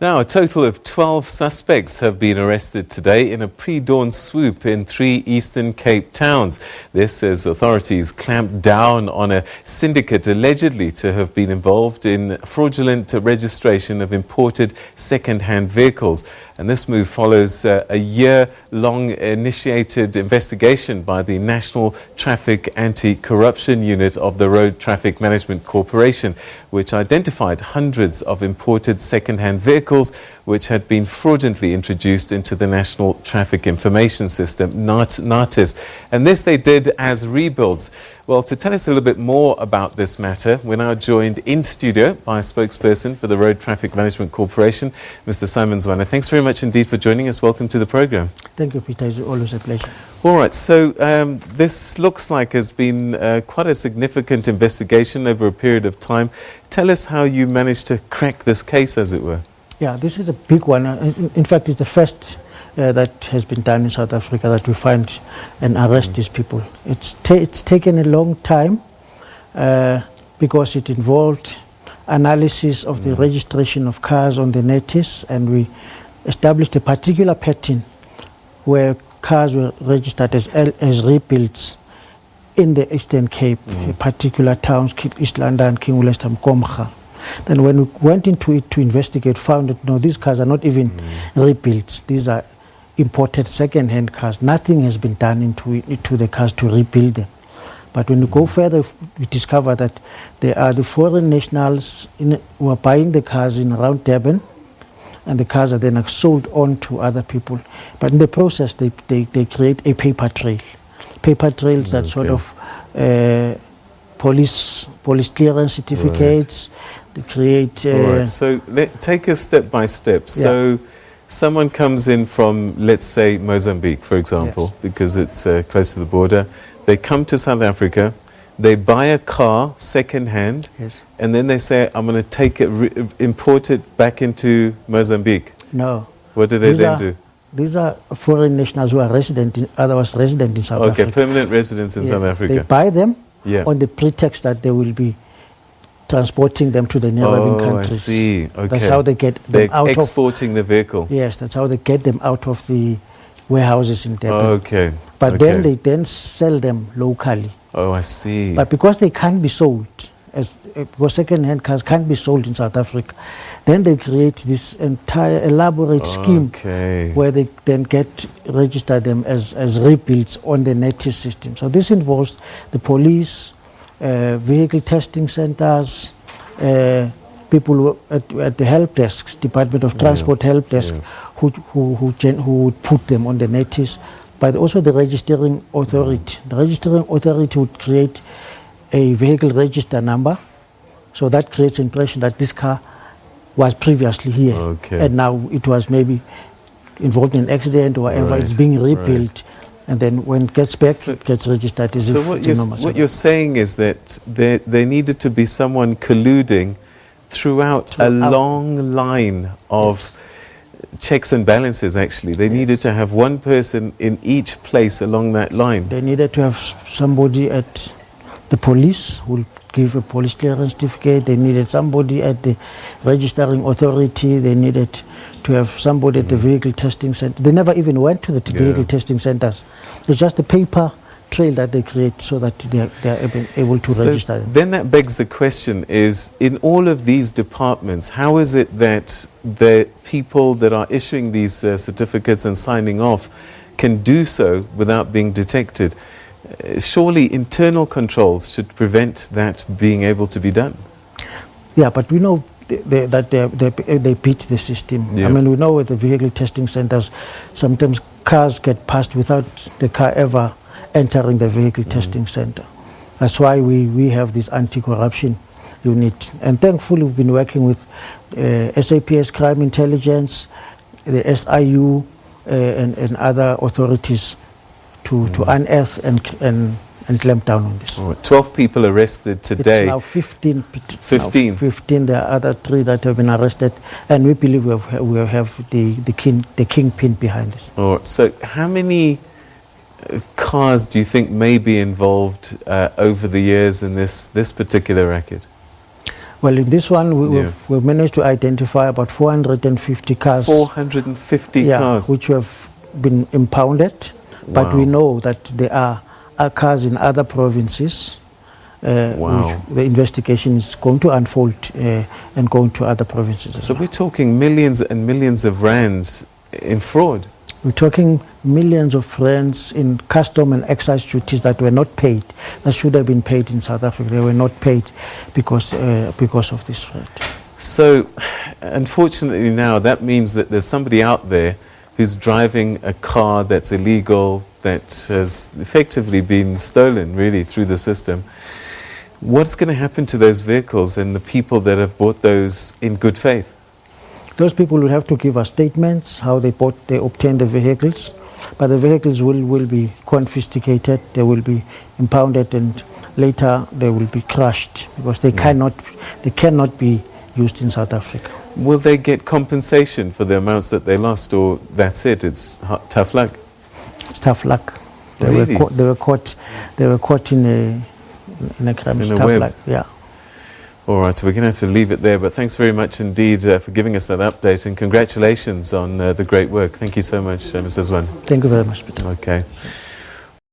Now, a total of 12 suspects have been arrested today in a pre-dawn swoop in 3 Eastern Cape towns. This as authorities clamped down on a syndicate allegedly to have been involved in fraudulent registration of imported second-hand vehicles. And this move follows a year-long initiated investigation by the National Traffic Anti-Corruption Unit of the Road Traffic Management Corporation, which identified hundreds of imported second-hand vehicles which had been fraudulently introduced into the National Traffic Information System, Natis. And this they did as rebuilds. Well, to tell us a little bit more about this matter, we're now joined in studio by a spokesperson for the Road Traffic Management Corporation, Mr. Zwane. Thanks very much indeed for joining us. Welcome to the program. Thank you, Peter. It's always a pleasure. All right, so this looks like has been quite a significant investigation over a period of time. Tell us how you managed to crack this case, as it were. Yeah, this is a big one. In fact, it's the first that has been done in South Africa that we find and arrest these people. It's taken a long time because it involved analysis of the registration of cars on the Natis, and we established a particular pattern where cars were registered as rebuilds in the Eastern Cape, particular towns, East London, King William's, Komga. Then when we went into it to investigate, found that no, these cars are not even rebuilds. These are imported second-hand cars. Nothing has been done into the cars to rebuild them. But when we go further, we discover that there are the foreign nationals who are buying the cars in around Durban, and the cars are then sold on to other people. But in the process, they create a paper trail. Paper trails that sort of police clearance certificates. Right. They create... right. So take us step by step. Yeah. So someone comes in from, let's say, Mozambique, for example, yes, because it's close to the border. They come to South Africa. They buy a car second-hand, yes, and then they say, I'm going to take it, import it back into Mozambique. No. What do they then do? These are foreign nationals who are otherwise resident in South Africa. Okay, permanent residents in South Africa. They buy them on the pretext that they will be transporting them to the neighboring countries. I see. Okay. That's how they get them out of... They're exporting the vehicle. Yes, that's how they get them out of the warehouses in Durban. Okay. But then they then sell them locally. Oh, I see. But because they can't be sold, because second-hand cars can't be sold in South Africa, then they create this entire elaborate scheme where they then register them as rebuilds on the Natis system. So this involves the police, vehicle testing centers, people at the help desks, Department of Transport help desk, who would put them on the Natis, but also the registering authority. The registering authority would create a vehicle register number, so that creates impression that this car was previously here, and now it was maybe involved in an accident or whatever. It's being rebuilt, and then when it gets back, it gets registered. So what you're saying is that there needed to be someone colluding throughout a long line of checks and balances, actually. They needed to have one person in each place along that line. They needed to have somebody at the police who will give a police clearance certificate. They needed somebody at the registering authority. They needed to have somebody at the vehicle testing center. They never even went to the vehicle testing centers. It's just a paper trail that they create so that they are able to register them. Then that begs the question is, in all of these departments, how is it that the people that are issuing these certificates and signing off can do so without being detected? Surely internal controls should prevent that being able to be done. Yeah, but we know that they beat the system. I mean, we know at the vehicle testing centers, sometimes cars get passed without the car ever entering the vehicle testing center. That's why we have this anti-corruption unit. And thankfully, we've been working with SABC Crime Intelligence, the SIU, and other authorities to unearth and clamp down on this. Right. 12 people arrested today. It's now 15. 15? 15. There are other 3 that have been arrested, and we believe we have the kingpin behind this. All right. So how many cars do you think may be involved over the years in this particular racket? Well, in this one, Yeah. we've managed to identify about 450 cars. 450 Yeah, cars. which have been impounded. But we Wow. know that there are cars in other provinces. Wow. Which the investigation is going to unfold and go into other provinces. as So well. we're talking millions and millions of rands in fraud. We're talking millions of rands in custom and excise duties that were not paid, that should have been paid in South Africa. They were not paid because of this fraud. So, unfortunately now, that means that there's somebody out there who's driving a car that's illegal, that has effectively been stolen, really, through the system. What's going to happen to those vehicles and the people that have bought those in good faith? Those people will have to give us statements, how they obtained the vehicles, but the vehicles will be confiscated, they will be impounded, and later they will be crushed because they cannot be used in South Africa. Will they get compensation for the amounts that they lost, or that's it, it's tough luck? It's tough luck. They Really? were caught in a crime. It's In a tough web. luck. Yeah. All right, so we're going to have to leave it there, but thanks very much indeed for giving us that update, and congratulations on the great work. Thank you so much, Mr. Zwane. Thank you very much, Peter. Okay.